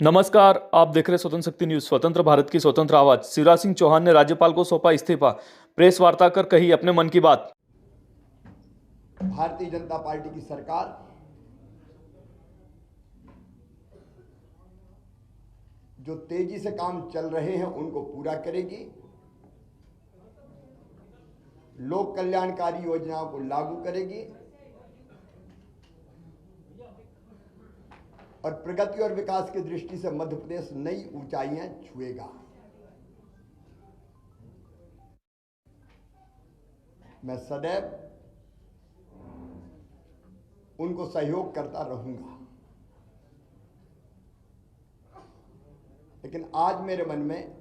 नमस्कार, आप देख रहे स्वतंत्र शक्ति न्यूज। स्वतंत्र भारत की स्वतंत्र आवाज। शिवराज सिंह चौहान ने राज्यपाल को सौंपा इस्तीफा। प्रेस वार्ता कर कही अपने मन की बात। भारतीय जनता पार्टी की सरकार जो तेजी से काम चल रहे हैं उनको पूरा करेगी, लोक कल्याणकारी योजनाओं को लागू करेगी और प्रगति और विकास की दृष्टि से मध्य प्रदेश नई ऊंचाइयां छुएगा। मैं सदैव उनको सहयोग करता रहूंगा, लेकिन आज मेरे मन में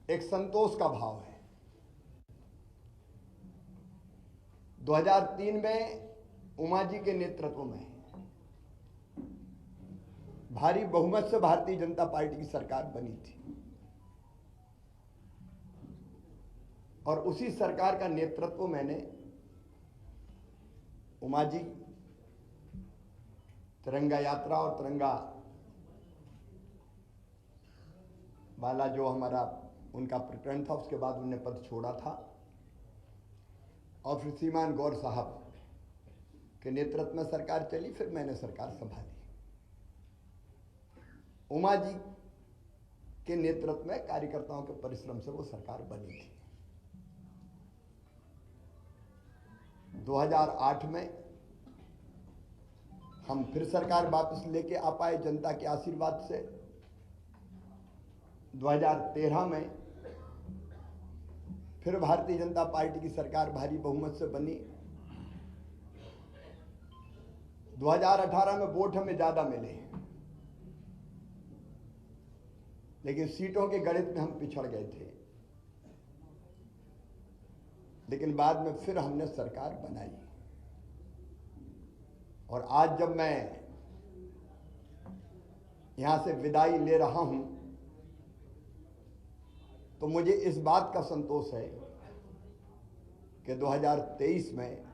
एक संतोष का भाव है। 2003 में उमा जी के नेतृत्व में भारी बहुमत से भारतीय जनता पार्टी की सरकार बनी थी और उसी सरकार का नेतृत्व मैंने उमा जी, तिरंगा यात्रा और तिरंगा वाला जो हमारा उनका प्रकरण था, उसके बाद उन्होंने पद छोड़ा था और फिर श्रीमान गौर साहब के नेतृत्व में सरकार चली, फिर मैंने सरकार संभाली। उमा जी के नेतृत्व में कार्यकर्ताओं के परिश्रम से वो सरकार बनी थी। 2008 में हम फिर सरकार वापस लेके आ पाए जनता के आशीर्वाद से। 2013 में फिर भारतीय जनता पार्टी की सरकार भारी बहुमत से बनी। 2018 में वोट हमें ज्यादा मिले, लेकिन सीटों के गणित में हम पिछड़ गए थे। लेकिन बाद में फिर हमने सरकार बनाई और आज जब मैं यहां से विदाई ले रहा हूं तो मुझे इस बात का संतोष है कि 2023 में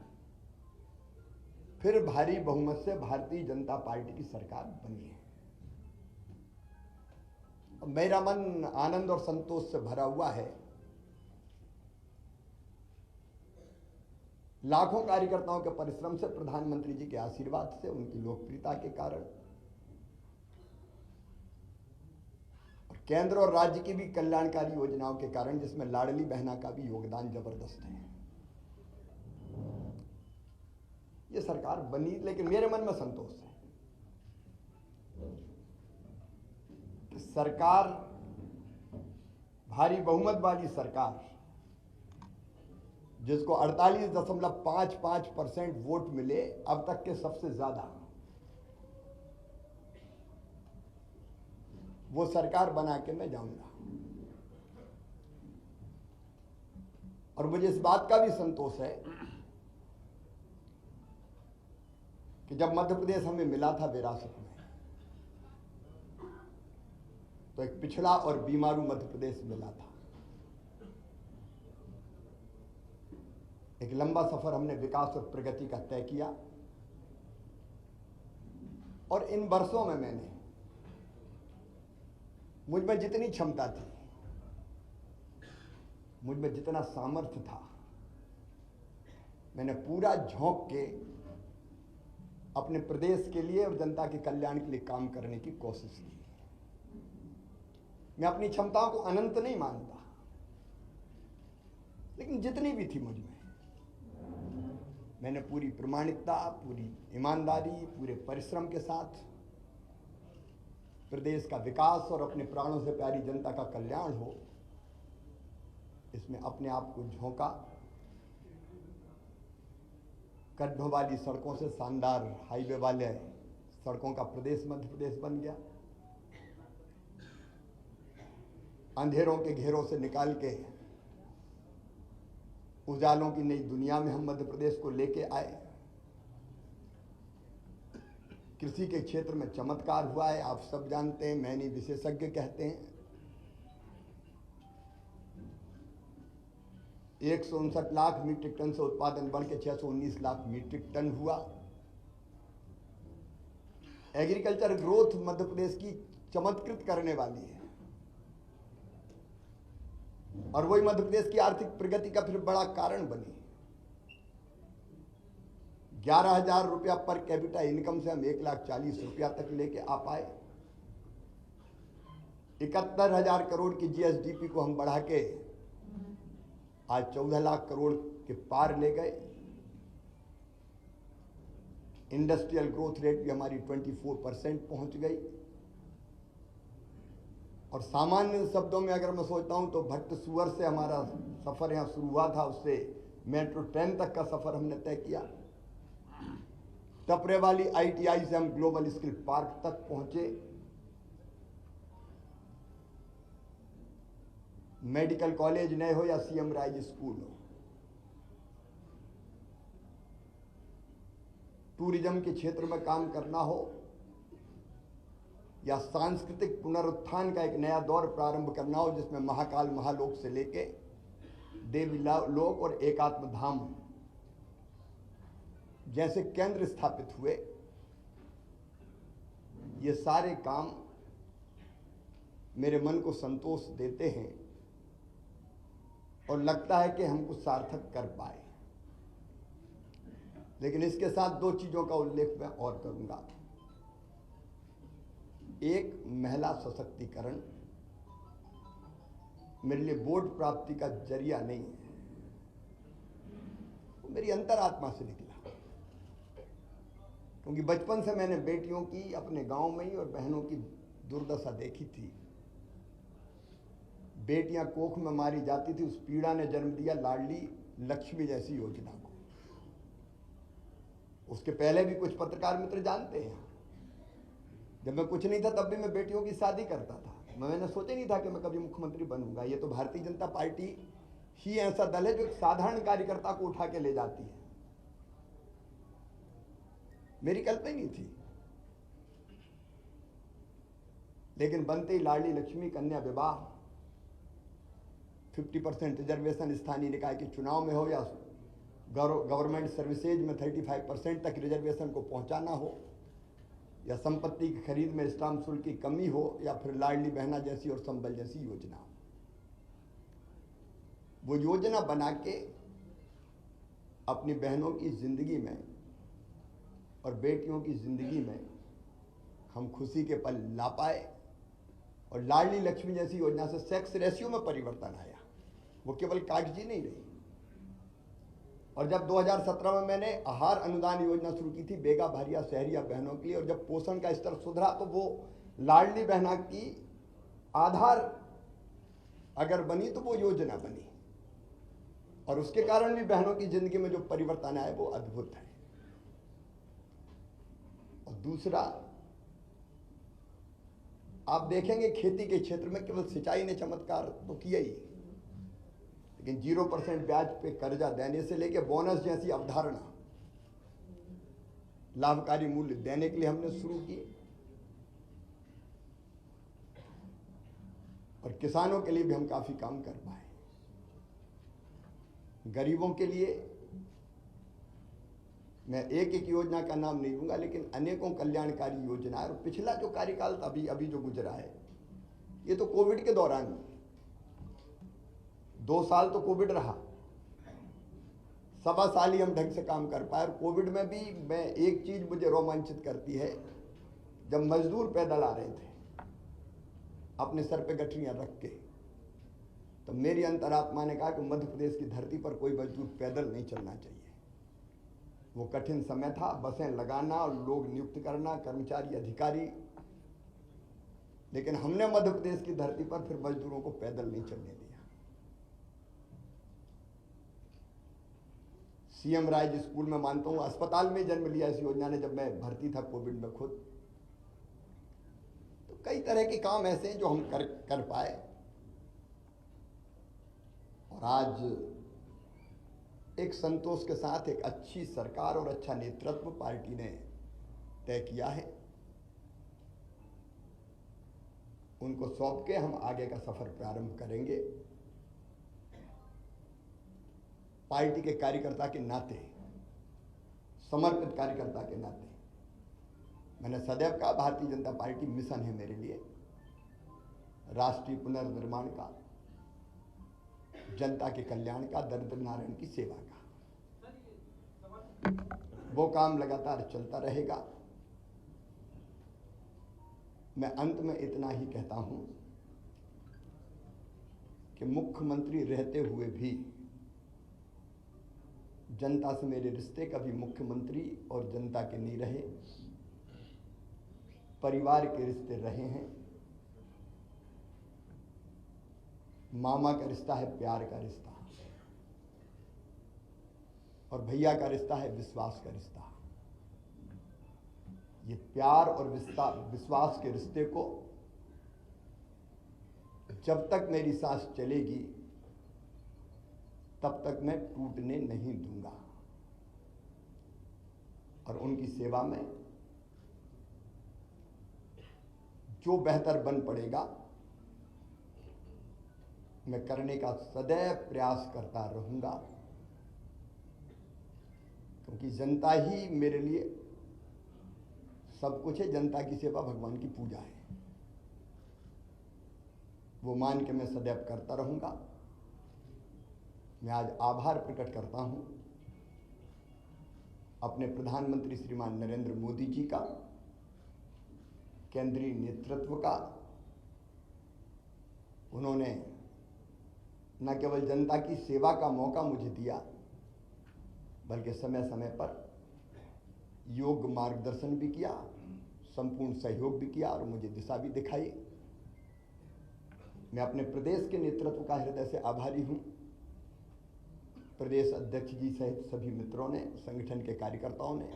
फिर भारी बहुमत से भारतीय जनता पार्टी की सरकार बनी है। मेरा मन आनंद और संतोष से भरा हुआ है। लाखों कार्यकर्ताओं के परिश्रम से, प्रधानमंत्री जी के आशीर्वाद से, उनकी लोकप्रियता के कारण और केंद्र और राज्य की भी कल्याणकारी योजनाओं के कारण, जिसमें लाडली बहना का भी योगदान जबरदस्त है, ये सरकार बनी। लेकिन मेरे मन में संतोष है कि सरकार, भारी बहुमत वाली सरकार, जिसको 48.55% वोट मिले, अब तक के सबसे ज्यादा, वो सरकार बना के मैं जाऊंगा। और मुझे इस बात का भी संतोष है कि जब मध्य प्रदेश हमें मिला था विरासत में, तो एक पिछड़ा और बीमारू मध्य प्रदेश मिला था। एक लंबा सफर हमने विकास और प्रगति का तय किया और इन वर्षों में मैंने, मुझ में जितनी क्षमता थी, मुझ में जितना सामर्थ्य था, मैंने पूरा झोंक के अपने प्रदेश के लिए और जनता के कल्याण के लिए काम करने की कोशिश की। मैं अपनी क्षमताओं को अनंत नहीं मानता, लेकिन जितनी भी थी मुझ में, मैंने पूरी प्रामाणिकता, पूरी ईमानदारी, पूरे परिश्रम के साथ प्रदेश का विकास और अपने प्राणों से प्यारी जनता का कल्याण हो, इसमें अपने आप को झोंका। गड्ढों वाली सड़कों से शानदार हाईवे वाले सड़कों का प्रदेश मध्य प्रदेश बन गया। अंधेरों के घेरों से निकाल के उजालों की नई दुनिया में हम मध्य प्रदेश को लेके आए। कृषि के क्षेत्र में चमत्कार हुआ है, आप सब जानते हैं, मैं नहीं विशेषज्ञ कहते हैं। 159 लाख मीट्रिक टन से उत्पादन बढ़ के 619 लाख मीट्रिक टन हुआ। एग्रीकल्चर ग्रोथ मध्य प्रदेश की चमत्कृत करने वाली है, और वही मध्य प्रदेश की आर्थिक प्रगति का फिर बड़ा कारण बनी। 11,000 रुपया पर कैपिटा इनकम से हम 1,40,000 रुपया तक लेके आ पाए। 71,000 करोड़ की जीएसडीपी को हम बढ़ा के आज 14 लाख करोड़ के पार ले गए। इंडस्ट्रियल ग्रोथ रेट भी हमारी 24% पहुंच गई। और सामान्य शब्दों में अगर मैं सोचता हूं तो भट्ट सुअर से हमारा सफर यहां शुरू हुआ था, उससे मेट्रो ट्रेन तक का सफर हमने तय किया। टपरे वाली आईटीआई से हम ग्लोबल स्किल पार्क तक पहुंचे। मेडिकल कॉलेज नए हो या सीएम राइज स्कूल हो, टूरिज्म के क्षेत्र में काम करना हो या सांस्कृतिक पुनरुत्थान का एक नया दौर प्रारंभ करना हो, जिसमें महाकाल महालोक से लेके देवी लोक और एकात्म धाम जैसे केंद्र स्थापित हुए, ये सारे काम मेरे मन को संतोष देते हैं और लगता है कि हम कुछ सार्थक कर पाए। लेकिन इसके साथ दो चीजों का उल्लेख मैं और करूंगा। एक, महिला सशक्तिकरण मेरे लिए वोट प्राप्ति का जरिया नहीं है, वो मेरी अंतरात्मा से निकला। क्योंकि बचपन से मैंने बेटियों की अपने गांव में ही और बहनों की दुर्दशा देखी थी। बेटियां कोख में मारी जाती थी, उस पीड़ा ने जन्म दिया लाडली लक्ष्मी जैसी योजना को। उसके पहले भी कुछ पत्रकार मित्र जानते हैं, जब मैं कुछ नहीं था तब भी मैं बेटियों की शादी करता था। मैंने सोचा नहीं था कि मैं कभी मुख्यमंत्री बनूंगा। ये तो भारतीय जनता पार्टी ही ऐसा दल है जो एक साधारण कार्यकर्ता को उठा के ले जाती है। मेरी कल्पना ही नहीं थी, लेकिन बनते ही लाडली लक्ष्मी कन्या विवाह, 50% रिजर्वेशन स्थानीय निकाय के चुनाव में हो या गवर्नमेंट सर्विसेज में 35% तक रिजर्वेशन को पहुंचाना हो, या संपत्ति की खरीद में स्टाम्प शुल्क की कमी हो, या फिर लाडली बहना जैसी और संबल जैसी योजना हो। वो योजना बना के अपनी बहनों की जिंदगी में और बेटियों की जिंदगी में हम खुशी के पल ला पाए। और लाडली लक्ष्मी जैसी योजना से सेक्स रेशियो में परिवर्तन आया, वो केवल कागजी नहीं रही। और जब 2017 में मैंने आहार अनुदान योजना शुरू की थी बेगा भारिया शहरिया बहनों के लिए, और जब पोषण का स्तर सुधरा तो वो लाडली बहना की आधार अगर बनी तो वो योजना बनी, और उसके कारण भी बहनों की जिंदगी में जो परिवर्तन आया वो अद्भुत है। और दूसरा, आप देखेंगे खेती के क्षेत्र में केवल सिंचाई ने चमत्कार तो किया ही, लेकिन 0% ब्याज पे कर्जा देने से लेके बोनस जैसी अवधारणा लाभकारी मूल्य देने के लिए हमने शुरू की। और किसानों के लिए भी हम काफी काम कर पाए। गरीबों के लिए मैं एक एक योजना का नाम नहीं लूंगा, लेकिन अनेकों कल्याणकारी योजनाएं। और पिछला जो कार्यकाल अभी जो गुजरा है, ये तो कोविड के दौरान 2 साल तो कोविड रहा, 1.25 साल ही हम ढंग से काम कर पाए। और कोविड में भी मैं एक चीज मुझे रोमांचित करती है, जब मजदूर पैदल आ रहे थे अपने सर पे गठरियां रख के, तो मेरी अंतरात्मा ने कहा कि मध्य प्रदेश की धरती पर कोई मजदूर पैदल नहीं चलना चाहिए। वो कठिन समय था, बसें लगाना और लोग नियुक्त करना, कर्मचारी अधिकारी, लेकिन हमने मध्य प्रदेश की धरती पर फिर मजदूरों को पैदल नहीं चलने दिया। सीएम राइज स्कूल में मानता हूं अस्पताल में जन्म लिया इस योजना ने, जब मैं भर्ती था कोविड में खुद। तो कई तरह के काम ऐसे हैं जो हम कर पाए। और आज एक संतोष के साथ एक अच्छी सरकार और अच्छा नेतृत्व पार्टी ने तय किया है, उनको सौंप के हम आगे का सफर प्रारंभ करेंगे। पार्टी के कार्यकर्ता के नाते, समर्पित कार्यकर्ता के नाते मैंने सदैव कहा भारतीय जनता पार्टी मिशन है मेरे लिए, राष्ट्रीय पुनर्निर्माण का, जनता के कल्याण का, दरिद्र नारायण की सेवा का। वो काम लगातार चलता रहेगा। मैं अंत में इतना ही कहता हूं कि मुख्यमंत्री रहते हुए भी जनता से मेरे रिश्ते कभी मुख्यमंत्री और जनता के नहीं रहे, परिवार के रिश्ते रहे हैं। मामा का रिश्ता है प्यार का रिश्ता, और भैया का रिश्ता है विश्वास का रिश्ता। ये प्यार और विश्वास के रिश्ते को जब तक मेरी सांस चलेगी तब तक मैं टूटने नहीं दूंगा, और उनकी सेवा में जो बेहतर बन पड़ेगा मैं करने का सदैव प्रयास करता रहूंगा, क्योंकि जनता ही मेरे लिए सब कुछ है। जनता की सेवा भगवान की पूजा है, वो मान के मैं सदैव करता रहूंगा। मैं आज आभार प्रकट करता हूं अपने प्रधानमंत्री श्रीमान नरेंद्र मोदी जी का, केंद्रीय नेतृत्व का। उन्होंने न केवल जनता की सेवा का मौका मुझे दिया, बल्कि समय समय पर योग्य मार्गदर्शन भी किया, संपूर्ण सहयोग भी किया और मुझे दिशा भी दिखाई। मैं अपने प्रदेश के नेतृत्व का हृदय से आभारी हूं। प्रदेश अध्यक्ष जी सहित सभी मित्रों ने, संगठन के कार्यकर्ताओं ने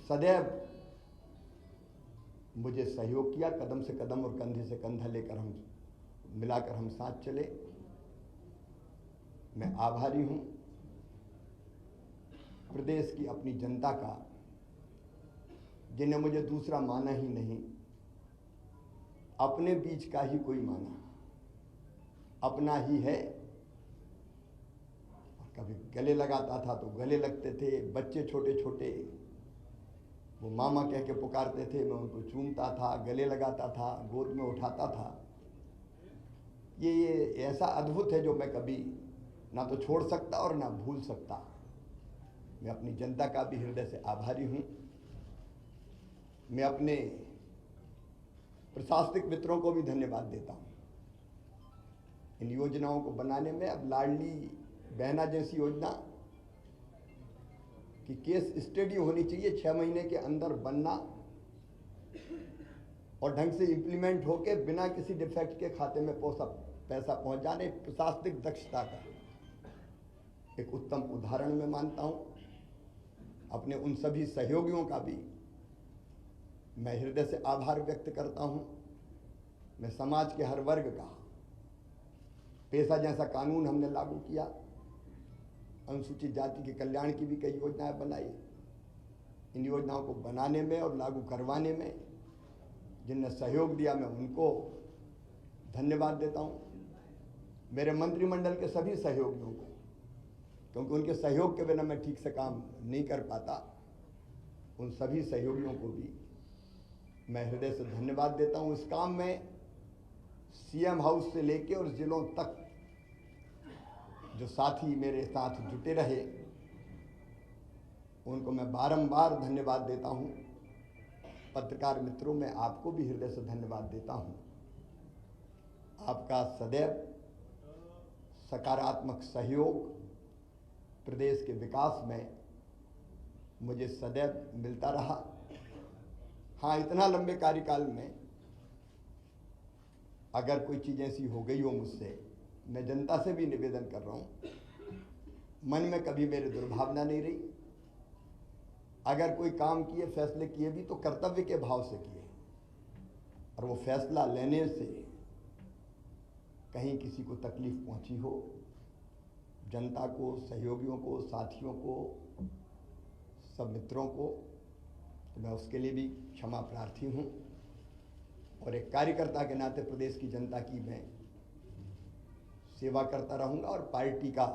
सदैव मुझे सहयोग किया। कदम से कदम और कंधे से कंधा लेकर हम मिलाकर हम साथ चले। मैं आभारी हूं प्रदेश की अपनी जनता का, जिन्हें मुझे दूसरा माना ही नहीं, अपने बीच का ही कोई माना, अपना ही है। कभी गले लगाता था तो गले लगते थे, बच्चे छोटे छोटे वो मामा कह के पुकारते थे, मैं उनको चूमता था, गले लगाता था, गोद में उठाता था। ये ऐसा अद्भुत है जो मैं कभी ना तो छोड़ सकता और ना भूल सकता। मैं अपनी जनता का भी हृदय से आभारी हूं। मैं अपने प्रशासनिक मित्रों को भी धन्यवाद देता हूं इन योजनाओं को बनाने में। अब लाडली बहना जैसी योजना की केस स्टडी होनी चाहिए, 6 महीने के अंदर बनना और ढंग से इंप्लीमेंट होके बिना किसी डिफेक्ट के खाते में पैसा पहुंच जाने। प्रशासनिक दक्षता का एक उत्तम उदाहरण मैं मानता हूं। अपने उन सभी सहयोगियों का भी मैं हृदय से आभार व्यक्त करता हूं। मैं समाज के हर वर्ग का, पेशा जैसा कानून हमने लागू किया, अनुसूचित जाति के कल्याण की भी कई योजनाएं बनाई। इन योजनाओं को बनाने में और लागू करवाने में जिनने सहयोग दिया, मैं उनको धन्यवाद देता हूं। मेरे मंत्रिमंडल के सभी सहयोगियों को, क्योंकि उनके सहयोग के बिना मैं ठीक से काम नहीं कर पाता, उन सभी सहयोगियों को भी मैं हृदय से धन्यवाद देता हूं। इस काम में सीएम हाउस से लेके और जिलों तक जो साथी मेरे साथ जुटे रहे, उनको मैं बारंबार धन्यवाद देता हूं। पत्रकार मित्रों, मैं आपको भी हृदय से धन्यवाद देता हूं। आपका सदैव सकारात्मक सहयोग प्रदेश के विकास में मुझे सदैव मिलता रहा। हाँ, इतना लंबे कार्यकाल में अगर कोई चीज़ ऐसी हो गई हो मुझसे, मैं जनता से भी निवेदन कर रहा हूँ, मन में कभी मेरे दुर्भावना नहीं रही। अगर कोई काम किए, फैसले किए भी तो कर्तव्य के भाव से किए, और वो फैसला लेने से कहीं किसी को तकलीफ पहुंची हो, जनता को, सहयोगियों को, साथियों को, सब मित्रों को, तो मैं उसके लिए भी क्षमा प्रार्थी हूँ। और एक कार्यकर्ता के नाते प्रदेश की जनता की मैं सेवा करता रहूँगा, और पार्टी का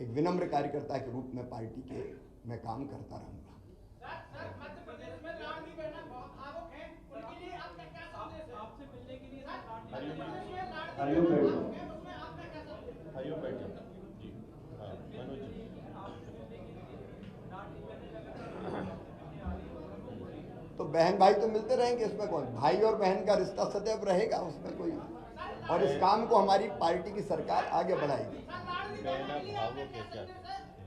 एक विनम्र कार्यकर्ता के रूप में पार्टी के मैं काम करता रहूँगा। मध्य प्रदेश में लाडली बहना बहुत भावुक हैं, उनके लिए आपका क्या संदेश है? आपसे मिलने के लिए मध्य प्रदेश में लाडली बहना भावुक हैं, उसमें आपका क्या संदेश है? आइयो बैठो जी। हाँ मनोज जी। तो बहन भाई तो मिलते रहेंगे, इसमें कौन, भाई और बहन का रिश्ता सदैव रहेगा, उसमें कोई। और इस काम को हमारी पार्टी की सरकार आगे बढ़ाएगी। बहना भावुक है क्या?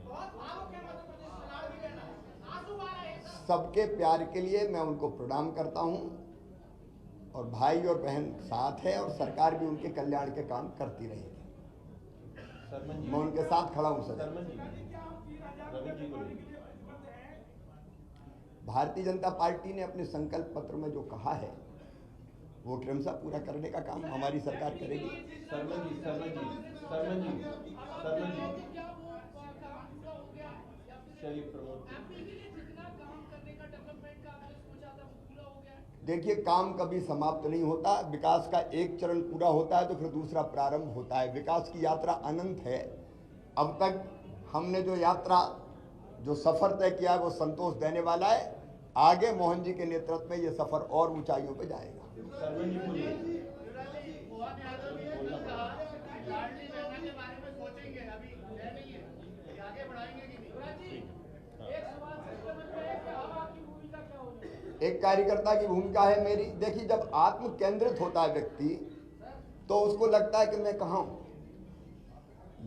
बहुत भावुक है मध्य प्रदेश में लाडली बहना, आंसू आ रहे हैं सर। सबके प्यार के लिए मैं उनको प्रणाम करता हूं, और भाई और बहन साथ है, और सरकार भी उनके कल्याण के काम करती रहेगी। सरमन जी। मैं उनके साथ खड़ा हूं सर। सरमन जी। रवि जी को लीजिए। भारतीय जनता पार्टी ने अपने संकल्प पत्र में जो कहा है वो क्रमशः पूरा करने का काम हमारी सरकार करेगी। सरमन जी, सरमन जी, सरमन जी, सरमन जी। चलिए प्रमोद। देखिए, काम कभी समाप्त नहीं होता। विकास का एक चरण पूरा होता है तो फिर दूसरा प्रारंभ होता है। विकास की यात्रा अनंत है। अब तक हमने जो यात्रा, जो सफर तय किया है वो संतोष देने वाला है। आगे मोहन जी के नेतृत्व में ये सफर और ऊंचाइयों पे जाएगा। सरमन जी बोलिए। मोहन यादव भी ने कहा लाडली बहना के बारे में सोचेंगे, अभी है नहीं है, ये आगे बढ़ाएंगे कि नहीं? एक सवाल सबके मन में है कि अब आपकी भूमिका क्या होगी? एक कार्यकर्ता की भूमिका है मेरी। देखिए, जब आत्म केंद्रित होता है व्यक्ति तो उसको लगता है कि मैं कहाँ हूं,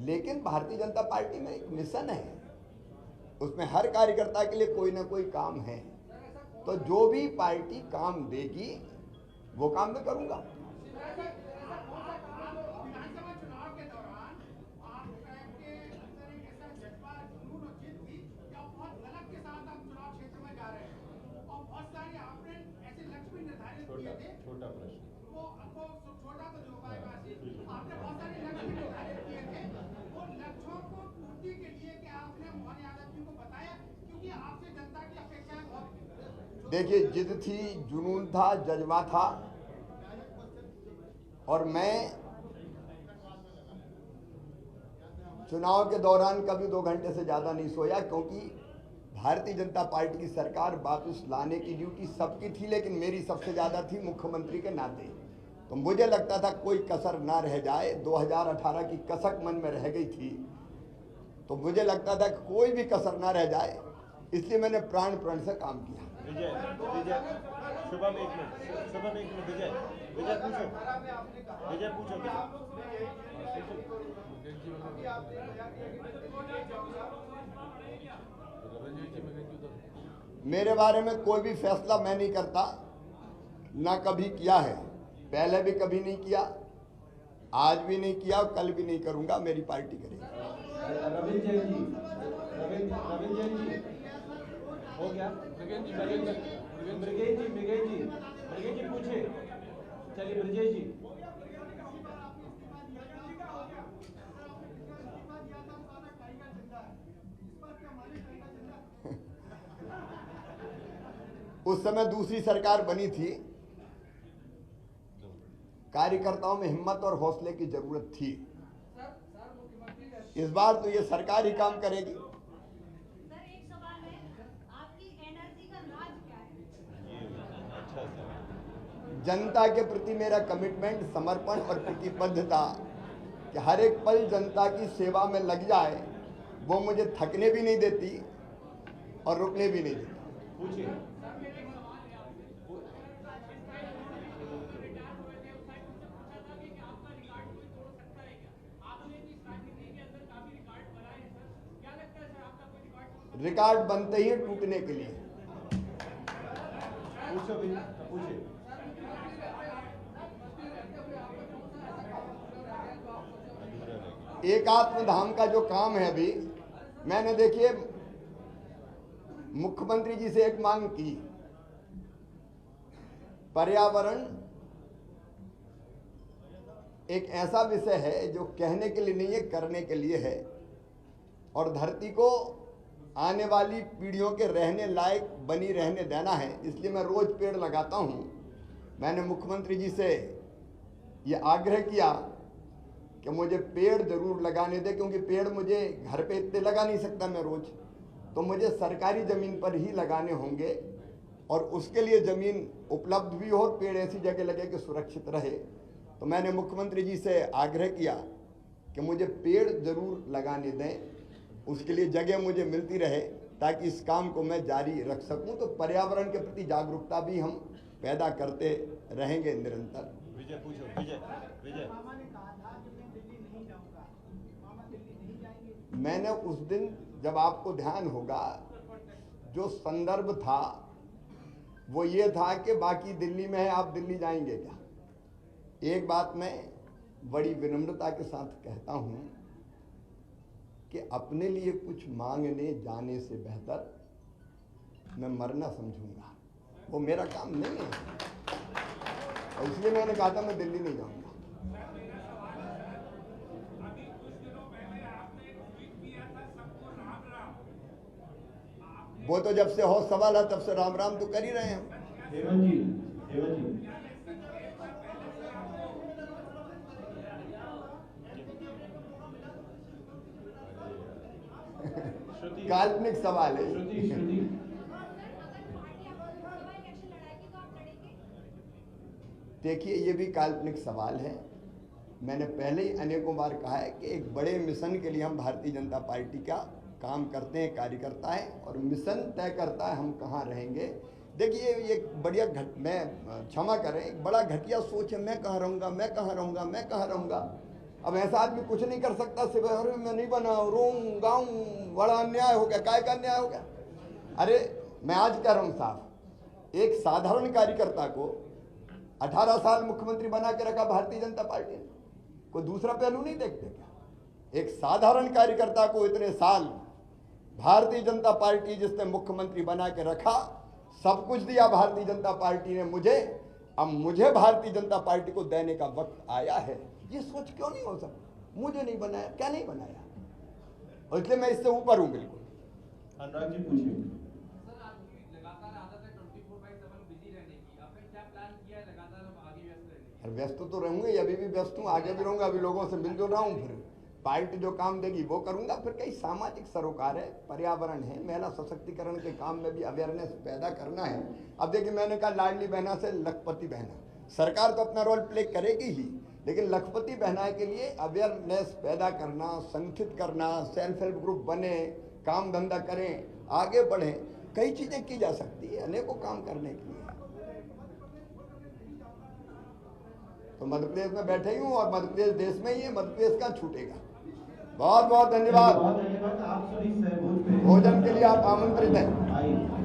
लेकिन भारतीय जनता पार्टी में एक मिशन है, उसमें हर कार्यकर्ता के लिए कोई ना कोई काम है। तो जो भी पार्टी काम देगी वो काम मैं करूंगा। विधानसभा चुनाव के दौरान आपके अंदर एक ऐसा जज्बा, जुनून और जिद थी कि आप बहुत ललक के साथ आप चुनाव क्षेत्र में जा रहे हैं, और बहुत सारे आपने ऐसे लक्ष्य भी निर्धारित किए थे। छोटा प्रश्न। वो आपको छोटा तो जो पाएगा, आपने बहुत सारे लक्ष्य भी निर्धारित किए थे। वो लक्ष्यों को पूर्ति के लिए क्या आपने मोहन यादव जी को बताया, क्योंकि आपसे जनता की अपेक्षाएं बहुत थी? देखिए, जिद थी, जुनून था, जज्बा था, और मैं चुनाव के दौरान कभी 2 घंटे से ज़्यादा नहीं सोया, क्योंकि भारतीय जनता पार्टी की सरकार वापस लाने की ड्यूटी सबकी थी, लेकिन मेरी सबसे ज़्यादा थी मुख्यमंत्री के नाते। तो मुझे लगता था कोई कसर ना रह जाए। 2018 की कसक मन में रह गई थी, तो मुझे लगता था कि कोई भी कसर ना रह जाए, इसलिए मैंने प्राण से काम किया। विजय, विजय, शुभम एक मिनट, शुभम एक मिनट। विजय, विजय पूछो, विजय पूछो। मेरे बारे में कोई भी फैसला मैं नहीं करता, ना कभी किया है, पहले भी कभी नहीं किया, आज भी नहीं किया और कल भी नहीं करूंगा। मेरी पार्टी करेगी। रविंद्र जैन जी, रविंद्र जैन जी हो गया। मृगेश जी, मृगेश जी पूछे। चलिए ब्रजेश जी। उस समय दूसरी सरकार बनी थी, कार्यकर्ताओं में हिम्मत और हौसले की जरूरत थी। इस बार तो ये सरकार ही काम करेगी। सर, एक सवाल है, आपकी एनर्जी का राज क्या है? अच्छा सर। जनता के प्रति मेरा कमिटमेंट, समर्पण और प्रतिबद्धता कि हर एक पल जनता की सेवा में लग जाए, वो मुझे थकने भी नहीं देती और रुकने भी नहीं देती। पूछिए। रिकॉर्ड बनते ही टूटने के लिए। पूछो पूछिए। एकात्म धाम का जो काम है, अभी मैंने देखिए मुख्यमंत्री जी से एक मांग की, पर्यावरण एक ऐसा विषय है जो कहने के लिए नहीं है, करने के लिए है, और धरती को आने वाली पीढ़ियों के रहने लायक बनी रहने देना है। इसलिए मैं रोज पेड़ लगाता हूं। मैंने मुख्यमंत्री जी से ये आग्रह किया कि मुझे पेड़ जरूर लगाने दे, क्योंकि पेड़ मुझे घर पे इतने लगा नहीं सकता मैं रोज, तो मुझे सरकारी ज़मीन पर ही लगाने होंगे और उसके लिए ज़मीन उपलब्ध भी हो और पेड़ ऐसी जगह लगे कि सुरक्षित रहे। तो मैंने मुख्यमंत्री जी से आग्रह किया कि मुझे पेड़ ज़रूर लगाने दें, उसके लिए जगह मुझे मिलती रहे ताकि इस काम को मैं जारी रख सकूं। तो पर्यावरण के प्रति जागरूकता भी हम पैदा करते रहेंगे निरंतर। विजय पूछो, विजय विजय। मामा ने कहा था कि मैं दिल्ली नहीं जाऊंगा, मामा दिल्ली नहीं जाएंगे। मैंने उस दिन, जब आपको ध्यान होगा, जो संदर्भ था वो ये था कि बाकी दिल्ली में है, आप दिल्ली जाएंगे क्या। एक बात मैं बड़ी विनम्रता के साथ कहता हूं कि अपने लिए कुछ मांगने जाने से बेहतर मैं मरना समझूंगा, वो मेरा काम नहीं है। और इसलिए मैंने कहा था मैं दिल्ली नहीं जाऊंगा। वो तो जब से होश सवाल है तब से राम राम तो कर ही रहे हैं। हेमंत जी, हेमंत जी। श्रुति, काल्पनिक सवाल है। श्रुति, श्रुति। देखिए, ये भी काल्पनिक सवाल है। मैंने पहले ही अनेकों बार कहा है कि एक बड़े मिशन के लिए हम भारतीय जनता पार्टी का काम करते हैं, कार्यकर्ता है, और मिशन तय करता है हम कहाँ रहेंगे। देखिए, ये बढ़िया मैं क्षमा करें, एक बड़ा घटिया सोच है, मैं कहाँ रहूँगा, मैं कहाँ रहूँगा, मैं कहाँ रहूँगा। अब ऐसा आदमी कुछ नहीं कर सकता, सिर्फ अरे मैं नहीं बना, रोऊं गाऊं, बड़ा अन्याय हो गया। काय का अन्याय हो गया? अरे मैं आज कह रहा हूँ साहब, एक साधारण कार्यकर्ता को 18 साल मुख्यमंत्री बना के रखा भारतीय जनता पार्टी ने, कोई दूसरा पहलू नहीं देखते क्या? एक साधारण कार्यकर्ता को इतने साल भारतीय जनता पार्टी जिसने मुख्यमंत्री बना के रखा, सब कुछ दिया भारतीय जनता पार्टी ने मुझे, अब मुझे भारतीय जनता पार्टी को देने का वक्त आया है। ये सोच क्यों नहीं हो सकती? मुझे नहीं बनाया, क्या नहीं बनाया? और इसलिए मैं इससे ऊपर हूं बिल्कुल। अनुराग जी पूछिए। सर, आपकी लगातार आदत है 24/7 बिजी रहने की, आपने क्या प्लान किया है लगातार अब आगे व्यस्त रहने की? और व्यस्त तो रहूंगा, अभी भी व्यस्त हूँ, आगे भी रहूंगा। अभी लोगों से मिलजुल रहा हूँ, फिर पार्टी जो काम देगी वो करूंगा। फिर कई सामाजिक सरोकार है, पर्यावरण है, महिला सशक्तिकरण के काम में भी अवेयरनेस पैदा करना है। अब देखिए, मैंने कहा लाडली बहना से लखपति बहना, सरकार तो अपना रोल प्ले करेगी ही, लेकिन लखपति बहना के लिए अवेयरनेस पैदा करना, संगठित करना, सेल्फ हेल्प ग्रुप बने, काम धंधा करें, आगे बढ़ें, कई चीज़ें की जा सकती है, अनेकों काम करने के लिए। तो मध्य प्रदेश में बैठे ही हूँ और मध्य प्रदेश देश में ही है, मध्य प्रदेश का छूटेगा। बहुत बहुत धन्यवाद। बहुत धन्यवाद। आप सभी सहभोज में भोजन के लिए आप आमंत्रित हैं। आइए।